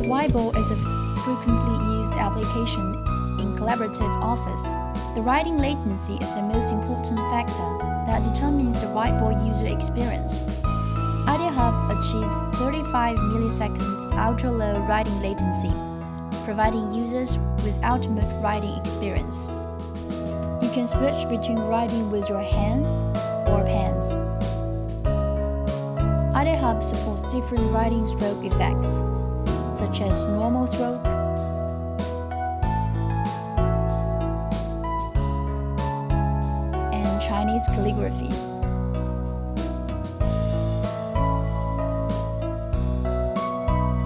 Whiteboard is a frequently used application in collaborative office. The writing latency is the most important factor that determines the whiteboard user experience. IdeaHub achieves 35 milliseconds ultra-low writing latency, providing users with ultimate writing experience. You can switch between writing with your hands or pens. IdeaHub supports different writing stroke effects, such as normal stroke, and Chinese calligraphy.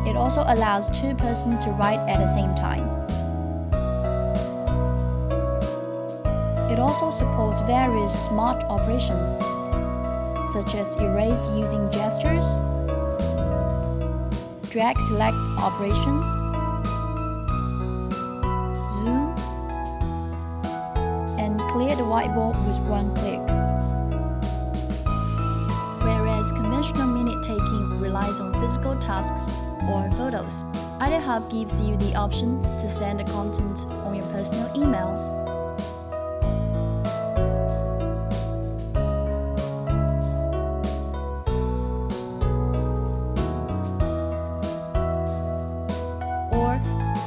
It also allows two persons to write at the same time. It also supports various smart operations, such as erase using gestures, drag select operation, zoom, and clear the whiteboard with one click. Whereas conventional minute-taking relies on physical tasks or photos, IdeaHub gives you the option to send the content on your personal email. Or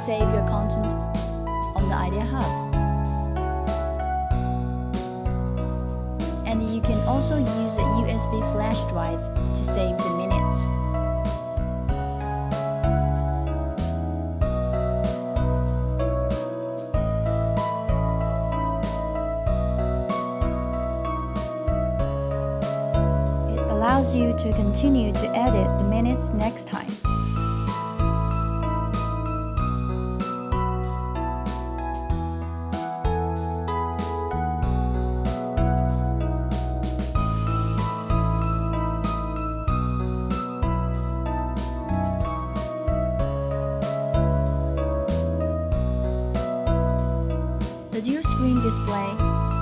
save your content on the IdeaHub. And you can also use a USB flash drive to save the minutes. Allows you to continue to edit the minutes next time. The dual screen display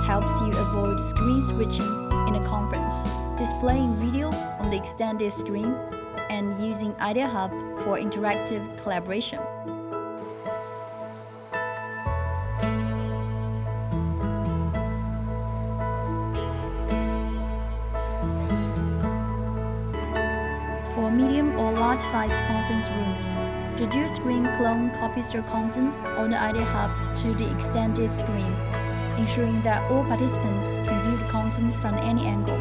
helps you avoid screen switching in a conference, displaying video on the extended screen, and using IdeaHub for interactive collaboration. For medium or large-sized conference rooms, the dual screen clone copies your content on the IdeaHub to the extended screen, ensuring that all participants can view the content from any angle.